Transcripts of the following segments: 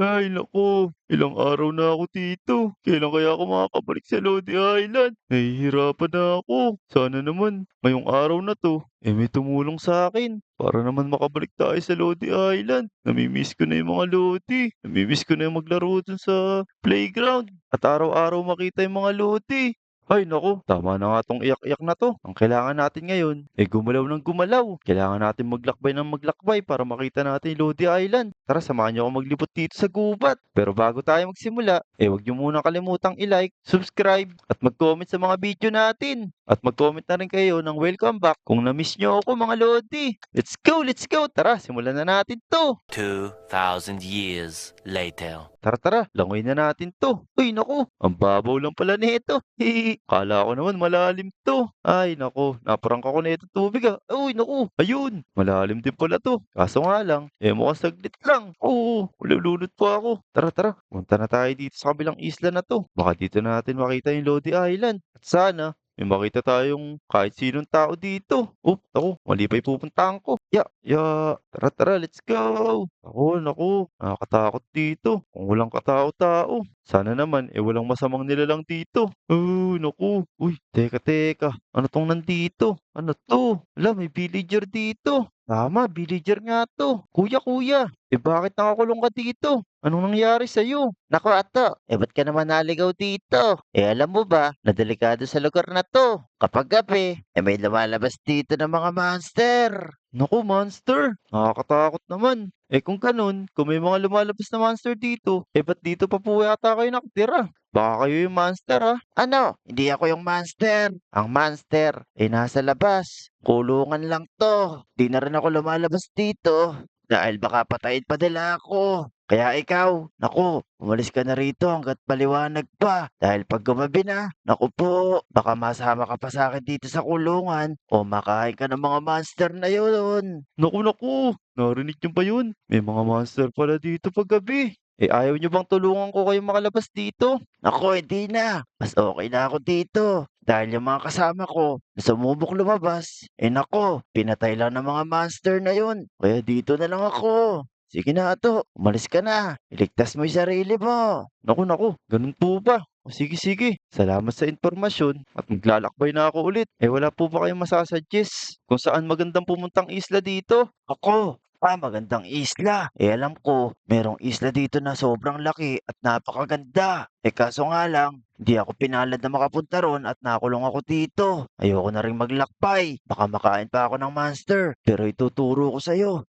Ay naku, ilang araw na ako dito. Kailan kaya ako makakabalik sa Lodi Island? Nahihirapan na ako. Sana naman ngayong araw na 'to, may tumulong sa akin para naman makabalik tayo sa Lodi Island. Nami-miss ko na yung mga Lodi. Nami-miss ko na yung maglaro dun sa playground at araw-araw makita yung mga Lodi. Ay naku, tama na nga 'tong iyak-iyak na 'to. Ang kailangan natin ngayon, gumalaw ng gumalaw. Kailangan natin maglakbay ng maglakbay para makita natin yung Lodi Island. Tara, samahan niyo akong maglibot dito sa gubat. Pero bago tayo magsimula, huwag niyo munang kalimutang i-like, subscribe, at mag-comment sa mga video natin. At mag-comment na rin kayo ng welcome back kung na-miss niyo ako mga Lodi. Let's go, let's go! Tara, simulan na natin 'to. 2,000 years later. Tara, tara, langoy na natin 'to. Uy naku, ang babaw lang pala nito. Hihi, akala ko naman malalim 'to. Ay naku, naprangka ko nitong tubig, Uy naku, ayun, malalim din pala 'to. Kaso nga lang, mukhang saglit lang. Oo, malulunod pa ako. Tara, tara, punta na tayo dito sa kabilang isla na 'to. Baka dito natin makita yung Lodi Island. At sana may makita tayong kahit sinong tao dito. Oh, naku, mali pa yung pupuntahan ko. Tara, tara, let's go. Naku, naku, nakakatakot dito. Kung walang katao-tao. Sana naman, walang masamang nilalang dito. Oh, naku. Uy, teka, teka. Ano tong nandito? Ano to? Hala, may villager dito. Tama, villager nga to. Kuya, kuya. Bakit nakakulong ka dito? Anong nangyari sa'yo? Naku ato, ba't ka naman naligaw dito? Alam mo ba na delikado sa lugar na 'to. Kapag gabi, may lumalabas dito ng mga monster. Naku, monster. Nakakatakot naman. Kung ganun, kung may mga lumalabas na monster dito, ba't dito pa po yata kayo nakatira? Baka kayo yung monster, Ano, hindi ako yung monster. Ang monster ay nasa labas. Kulungan lang 'to. 'Di na rin ako lumalabas dito dahil baka patayin pa nila ako. Kaya ikaw, naku, umalis ka na rito hangga't maliwanag pa. Dahil 'pag gumabi na, naku po, baka masama ka pa sa akin dito sa kulungan o makain ka ng mga monster na yun. Naku, naku. Narinig niyo ba yun? May mga monster pala dito paggabi. Ayaw niyo bang tulungan ko kayong makalabas dito? Naku, hindi na. Mas okay na ako dito. Dahil yung mga kasama ko na sumubok lumabas, naku, pinatay lang ng mga monster na yun. Kaya dito na lang ako. Sige na ato, umalis ka na. Iligtas mo yung sarili mo. Naku, naku. Ganun po ba? Sige, sige. Salamat sa impormasyon at maglalakbay na ako ulit. Wala po ba kayong masasuggest kung saan magandang pumuntang isla dito? Ako, magandang isla. Alam ko, merong isla dito na sobrang laki at napakaganda. Kaso nga lang, hindi ako pinalad na makapunta ron at nakulong ako dito. Ayoko na rin maglakbay. Baka makain pa ako ng monster. Pero ituturo ko sa'yo.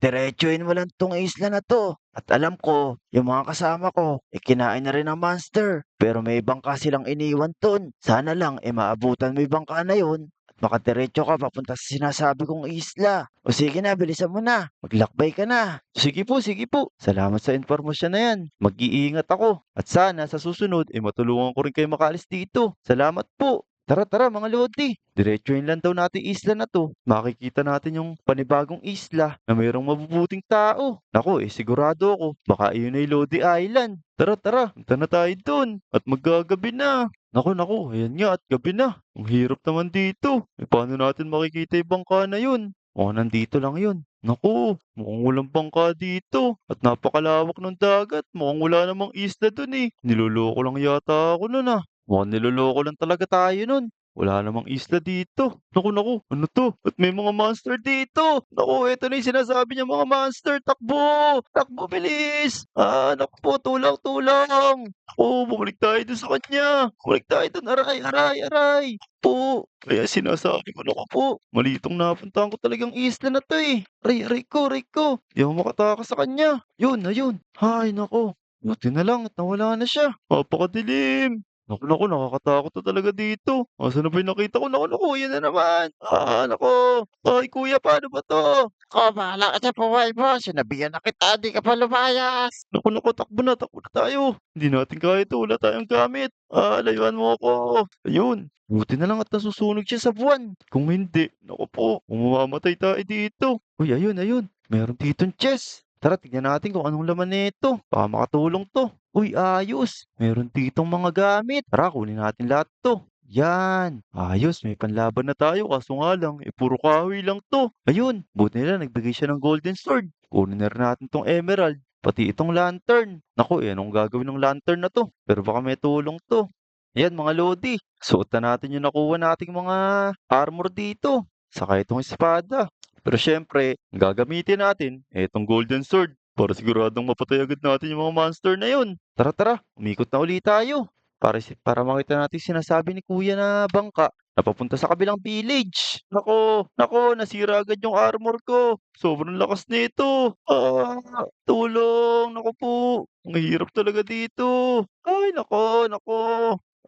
Diretsuhin mo lang tong isla na to. At alam ko, yung mga kasama ko, kinain na rin ng monster. Pero may bangka silang iniwan ton. Sana lang, maabutan mo yung bangka na yun makadiretso ka papunta sa sinasabi kong isla. O sige na, bilisan mo na. Maglakbay ka na. Sige po, sige po. Salamat sa impormasyon na yan. Mag-iingat ako. At sana sa susunod, matulungan ko rin kayo makaalis dito. Salamat po. Tara, tara mga lodi. Diretsuhin lang daw natin isla na to. Makikita natin yung panibagong isla na mayroong mabubuting tao. Naku, sigurado ako. Baka iyon ay Lodi Island. Tara, tara. Punta na tayo dun. At maggagabi na. Naku, naku. Ayan nga at gabi na. Ang hirap naman dito. Paano natin makikita yung bangka na yun? Nandito lang yun. Naku, mukhang walang bangka dito. At napakalawak ng dagat. Mukhang wala namang isla dun Niloloko lang yata ako nun Mukhang niloloko lang talaga tayo nun. Wala namang isla dito. Naku, naku, ano to? At may mga monster dito. Naku, eto na yung sinasabi niya mga monster. Takbo! Takbo, bilis! Naku po, tulang, tulang! Bumalik tayo dun sa kanya. Bumalik tayo dun, aray, aray, aray! Po, kaya sinasabi ko, naku po, mali itong napuntahan ko talagang isla na to Aray, aray ko, aray ko. Di ako makatakas sa kanya. Yun, ayun. Hay, naku. Buti na lang at nawala na siya. Napakadilim. Naku, naku, nakakatakot na talaga dito. Asan na ba yung nakita ko? Naku, naku, yan na naman. Naku. Ay, kuya, paano ba to? Bahala ka sa buhay mo. Sinabihan na kita, di ka pa lumayas. Naku, naku, takbo na tayo. Hindi natin kaya ito, wala tayong gamit. Layuan mo ako. Ayun. Buti na lang at nasusunog siya sa buwan. Kung hindi, naku po, mamamatay tayo dito. Uy, ayun, ayun. Meron ditong chest. Tara, tignan natin kung anong laman nito. Baka makatulong to. Uy, ayos. Meron ditong mga gamit. Tara, kunin natin lahat to. Yan. Ayos, may panlaban na tayo. Kaso nga lang, puro kahoy lang to. Ayun, buti nila nagbigay siya ng golden sword. Kunin na rin natin tong emerald. pati itong lantern. Naku, eh, anong gagawin ng lantern na 'to? Pero baka may tulong 'to. Ayan mga lodi, suot na natin yung nakuha nating mga armor dito, saka itong espada. Pero siyempre, ang gagamitin natin, itong golden sword para siguradong mapatay agad natin yung mga monster na yun. Tara tara, umikot na ulit tayo para makita natin yung sinasabi ni kuya na bangka na papunta sa kabilang village. Nako, nako, nasira agad yung armor ko. Sobrang lakas nito. Tulong, naku po. Ang hirap talaga dito. Ay, nako, nako.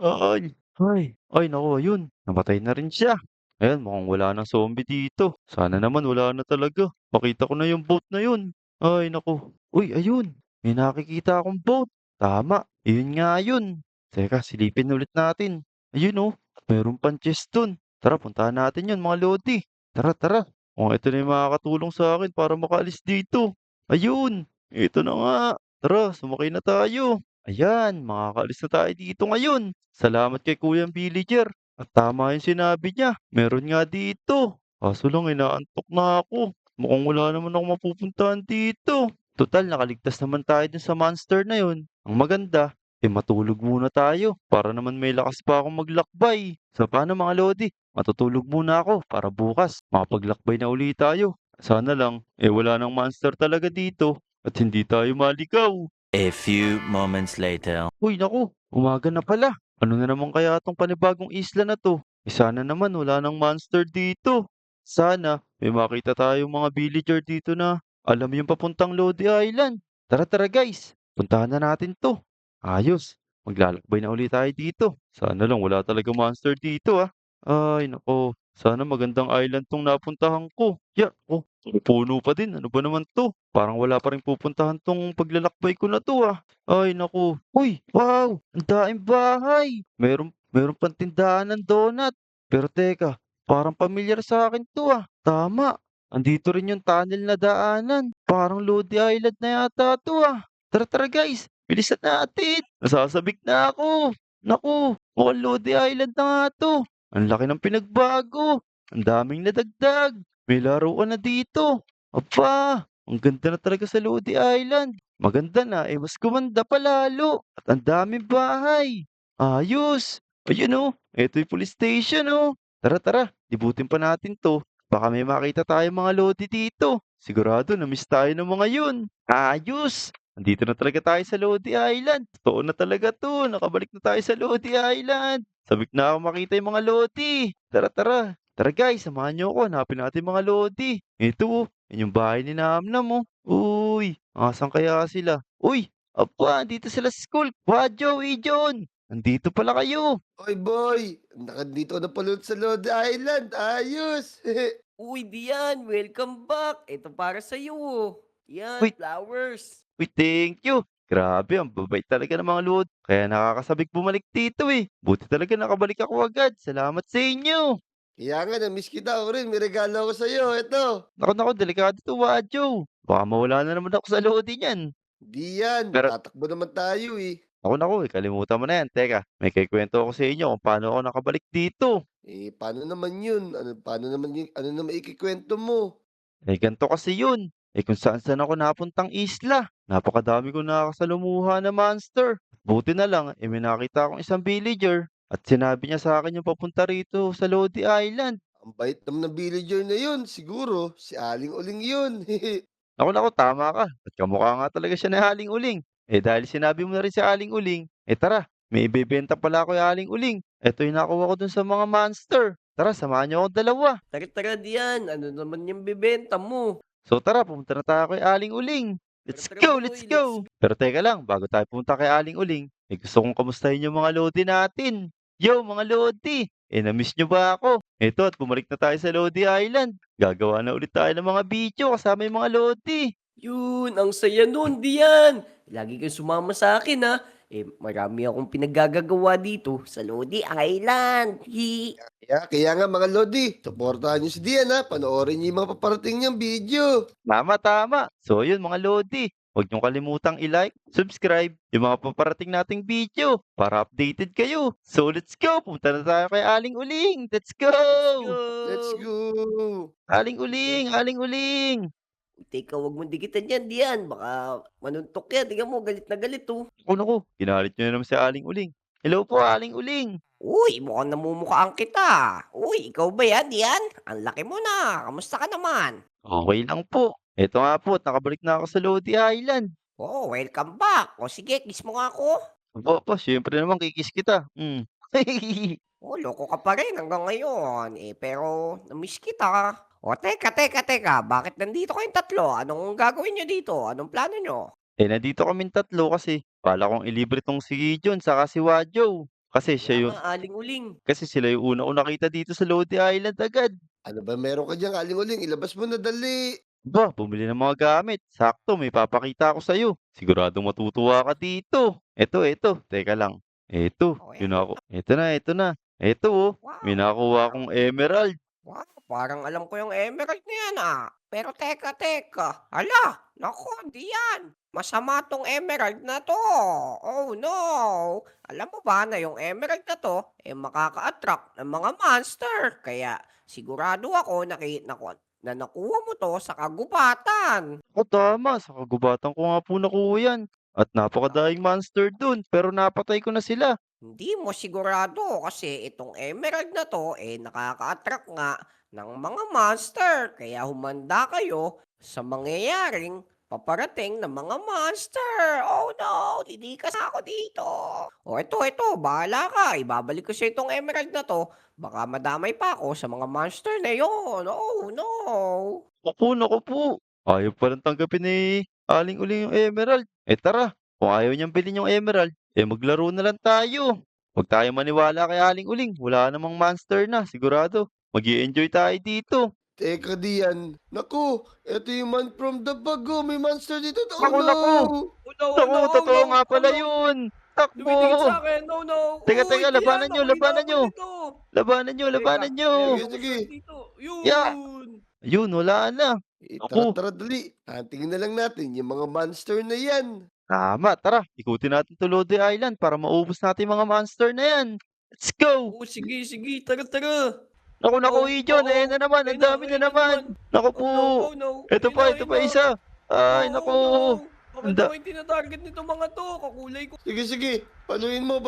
Ay, naku, ayun, namatay na rin siya. Ayan, mukhang wala ng zombie dito. Sana naman wala na talaga. Makita ko na yung boat na yun. Ay, naku. Uy, ayun. May nakikita akong boat. Tama, yun nga yun. Teka, silipin ulit natin. Ayun oh, meron pang chest dun. Tara, puntahan natin yun mga lodi. Tara, tara. Kung ito na yung makakatulong sa akin para makaalis dito. Ayun, ito na nga. Tara, sumakay na tayo. Ayan, makakaalis na tayo dito ngayon. Salamat kay Kuyang Villager. At tama yung sinabi niya, meron nga dito. Kaso lang inaantok na ako. Mukhang wala naman akong mapupuntahan dito. Total, nakaligtas naman tayo dun sa monster na yun. Ang maganda, matulog muna tayo para naman may lakas pa akong maglakbay. So paano mga lodi? Matutulog muna ako para bukas makapaglakbay na uli tayo. Sana lang, wala nang monster talaga dito at hindi tayo maligaw. A few moments later. Uy, naku, umaga na pala. Ano na naman kaya tong panibagong isla na 'to? Sana naman wala ng monster dito. Sana may makita tayong mga villager dito na alam yung papuntang Lodi Island. Tara, tara guys, puntahan na natin 'to. Ayos, maglalakbay na ulit tayo dito. Sana lang wala talagang monster dito, ah. Ay naku, sana magandang island 'tong napuntahan ko. Oh, puno pa din, ano ba naman 'to? Parang wala pa ring pupuntahan 'tong paglalakbay ko na 'to, ah. Ay naku. Uy, wow! Ang daing bahay. Meron pang tindahan ng donut. Pero teka, parang pamilyar sa akin 'to, ah. Tama, andito rin yung tunnel na daanan. Parang Lodi Island na yata 'to, ah. Tara, tara guys, bilisan natin. Nasasabik na ako. Naku, mukhang Lodi Island na nga 'to. Ang laki ng pinagbago. Ang daming nadagdag. May laruan na dito. Aba, ang ganda na talaga sa Lodi Island. Maganda na, mas gumanda pa lalo. At ang daming bahay. Ayos. Ayun oh, eto yung police station oh. Tara tara, libutin pa natin to. Baka may makita tayong mga lodi dito. Sigurado na-miss tayo ng mga yun. Ayos. Andito na talaga tayo sa Lodi Island. Totoo na talaga to. Nakabalik na tayo sa Lodi Island. Sabik na ako makita yung mga lodi. Tara tara. Tara guys, samahan niyo ako. Hanapin natin mga lodi. Ito oh, yun yung bahay ni Namnam oh. Uy, asan kaya sila? Uy, apa, dito sila sa school. Wadjo, Ijon. Nandito pala kayo. Oy boy, nandito na pala sa Lodi Island, ayos! Uy, Dian, welcome back. Ito para sa'yo. Yan, Uy, flowers. uy, thank you. Grabe, ang babait talaga ng mga lodi. Kaya nakakasabik bumalik dito eh. Buti talaga nakabalik ako agad. Salamat sa inyo. Kaya nga, na-miss kita ako rin, may regalo ako sa'yo, eto. Naku, naku, delikado to, Wadjo. Baka mawala na naman ako sa lodi niyan. Di yan, Pero, tatakbo naman tayo eh. naku, kalimutan mo na yan. Teka, may kikwento ako sa inyo kung paano ako nakabalik dito. Paano naman yun? Paano naman yun? Ano naman ikikwento mo? Ganito kasi yun. Kung saan-saan ako napuntang isla. Napakadami ko nakakasalumuha na monster. Buti na lang, may nakita akong isang villager. At sinabi niya sa akin yung papunta rito sa Lodi Island. Ang bait naman ng villager na yun, siguro, si Aling Uling yun. Naku, naku, tama ka. At kamukha nga talaga siya na Aling Uling. Dahil sinabi mo na rin si Aling Uling, tara, may ibebenta pala ako yung Aling Uling. Ito yung nakuha ko dun sa mga monster. Tara, samahan niyo akong dalawa. Tara-tara, Dian. Ano naman yung bibenta mo? So tara, pumunta na tayo kay Aling Uling. Let's Tara, go, boy, let's go! Pero teka lang, bago tayo pumunta kay Aling Uling, gusto kong kamustahin yung mga lodi natin. Yo, mga lodi! Na-miss nyo ba ako? Eto, at bumalik na tayo sa Lodi Island. Gagawa na ulit tayo ng mga video kasama yung mga lodi. Yun, ang saya nun, Dian. Lagi kang sumama sa akin, ha? Marami akong pinaggagawa dito sa Lodi Island. Kaya nga mga Lodi, supportahan nyo si Dian ha, panoorin nyo yung mga paparating niyang video. Tama, tama. So yun mga lodi, huwag niyong kalimutang i-like, subscribe yung mga paparating nating video para updated kayo. So let's go! Punta na tayo kay Aling Uling! Let's go! Go! Let's go! Aling Uling! Aling Uling! Teka, wag mong dikitan yan, Dian. Baka manuntok yan. Tingnan mo, galit na galit, oh. Naku, ginalit niyo na naman si Aling Uling. Hello po, Aling Uling. Uy, mukhang namumukhaan kita. Uy, ikaw ba yan, Dian? Ang laki mo na. Kamusta ka naman? Okay lang po. Eto nga po, at nakabalik na ako sa Lodi Island. Oh, welcome back. O sige, kiss mo nga ako. Opo, siyempre naman kikis kita. Oh, loko ka pa rin hanggang ngayon. Pero na-miss kita. O, teka. Bakit nandito kayong tatlo? Anong gagawin nyo dito? Anong plano nyo? Nandito kaming tatlo kasi bala kong ilibre tong si John saka si Wajo. Kasi Kaya siya yung, nga, aling-uling. kasi sila yung una ko nakita dito sa Lodi Island agad. Ano ba meron ka dyan, Aling-Uling? Ilabas mo na dali. Ba, bumili ng mga gamit. Sakto, may papakita ako sa'yo. Siguradong matutuwa ka dito. Eto. Teka lang. Eto, O, yun yan. ako. Eto na. Eto oh, may Wow. nakuha akong emerald. Wow, parang alam ko yung emerald na yan, ah. Pero teka. Hala, naku, di yan. Masama tong emerald na to. Oh no. Alam mo ba na yung emerald na to, makaka-attract ng mga monster. Kaya sigurado ako na nakuha mo to sa kagubatan. O tama, sa kagubatan ko nga po nakuha yan. At napakadaing monster dun, pero napatay ko na sila. Hindi mo sigurado kasi itong emerald na to nakaka-attract nga ng mga monster. Kaya humanda kayo sa mangyayaring paparating ng mga monster. Oh no, hindi ka ako dito. O ito, bahala ka. Ibabalik ko sa itong emerald na to. Baka madamay pa ako sa mga monster na yon. Oh no. Naku po. Ayaw palang tanggapin ni Aling Uling yung emerald. Tara, kung ayaw niyang bilhin yung emerald, maglaro na lang tayo. Huwag tayo maniwala kay Aling Uling. Wala namang monster na, sigurado. Mag-i-enjoy tayo dito. Teka, Dian. Naku, eto yung man from the bago. May monster dito. Oh, Naku, no. naku. Oh no, Naku, totoo nga pala yun. Dumidikit Takbo! sa akin. No, no. Teka, Uy, labanan Dian, nyo, ako'y labanan nyo. laban dito. Labanan nyo, labanan Teka, nyo. meron Sige. akong dito. Ya. Yun. Ayun, wala na. Naku. Tara, dali. Tingnan na lang natin yung mga monster na yan. Tama, tara. Ikutin natin to Lodi Island para maubos natin yung mga monster na yan. Let's go! Oo, sige. Tara. Naku, Oo, Ijon, ayan na naman. Ang dami na naman. Naku po. Oh no. Ito pa isa. Ay, naku. Bakit Anda- ako yung tinatarget nito mga to? Kakulay ko. Sige. Baluin mo.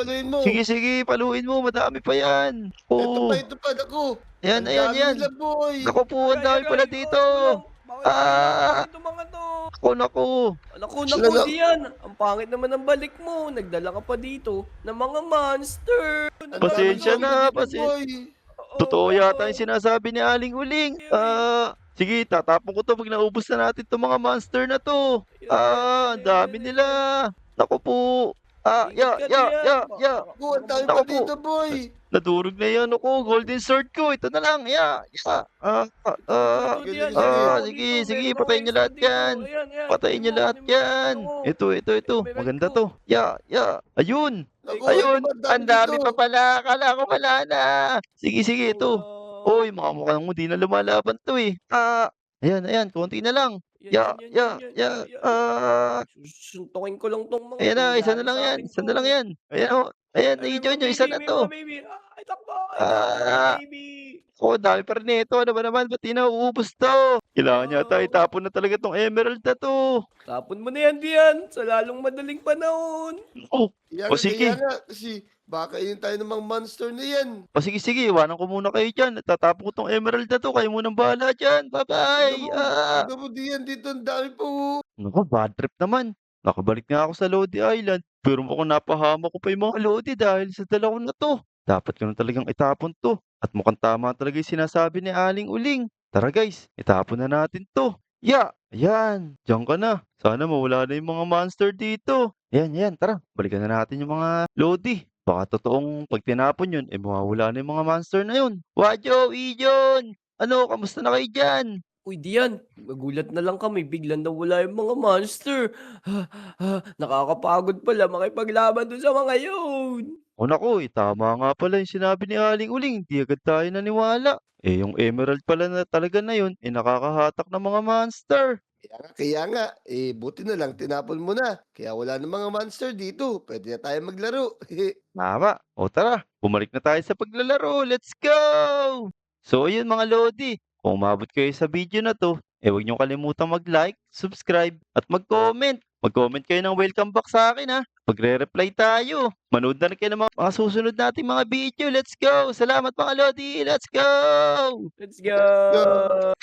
Sige, paluin mo. Madami pa yan. Ito pa. Naku. Ayan, Ang dami ayan. nila, boy. Naku po, ang dami pala dito. Ah. Bakit ito mga to? Naku. Naku, Sila na- Dian. Ang pangit naman ng balik mo. Nagdala ka pa dito ng mga monster. Ang dami Pasensya zombie na, dito, boy. Totoo yata yung sinasabi ni Aling Uling. Sige, tatapon ko to pag naubos na natin itong mga monster na to. Ang dami nila. Naku po. Ya. Naku, ang dami Naku pa po. dito, boy. Nadurog na yan ako. Golden sword ko. Ito na lang. Sige, patayin niyo lahat yan. Patayin niyo lahat yan. Ito. Maganda to. Ya. Ayun. Naku, Ayun. ito pa, Ang dami dito. pa pala. Akala ko wala na. Sige, ito. Oy, mukhang mo di na lumalaban to eh. Ayan. Konti na lang. Ya. Susuntukin ko lang tong mga Ayan na. to. Isa na lang yan. Ayan o. Ayan, na-enjoy nyo. Isa na to. Ay, takbo. Ah. Baby. Dami pa rin ito. Ano ba naman? Ba't di nauubos to? Kailangan yata itapon na talaga tong emerald na to. Tapon mo na yan, Dian. Sa lalong madaling panahon. Sige. Kaya nga, kasi baka yun tayo ng mga monster na yan. Sige. Iwanan ko muna kayo dyan. Tatapon ko tong emerald na to. Kayo munang bahala dyan. Bye-bye. Tignan mo, Dian, dito ang dami pa, oh. Naku, bad trip naman. Nakabalik nga ako sa Lodi Island. Pero mukhang napahama ko pa yung mga Lodi dahil sa dala ko na to. Dapat ko na talagang itapon to. At mukhang tama talaga yung sinasabi ni Aling Uling. Tara guys, itapon na natin to. Ayan, diyan ka na. Sana mawala na yung mga monster dito. Ayan, tara. Balikan na natin yung mga Lodi. Baka totoong pag tinapon yun, mawawala na yung mga monster na yun. Wajo, Ijon! Ano, kamusta na kayo dyan? Uy, Dian, nagulat na lang kami. Biglang nawala yung mga monster. Nakakapagod pala makipaglaban dun sa mga yun. Naku, tama nga pala yung sinabi ni Aling Uling, hindi agad tayo naniwala. Yung emerald pala na talaga na yun, nakakahatak ng mga monster. Kaya nga, buti na lang tinapon mo na. Kaya wala na mga monster dito. Pwede na tayo maglaro. Tama. Tara, bumalik na tayo sa paglalaro. Let's go! So, ayun mga Lodi, kung umabot kayo sa video na to, huwag niyong kalimutang mag-like, subscribe, at mag-comment. Mag-comment kayo ng welcome back sa akin ha. Magre-reply tayo. Manood na rin kayo ng mga susunod nating mga video. Let's go! Salamat mga Lodi! Let's go! Let's go! Go!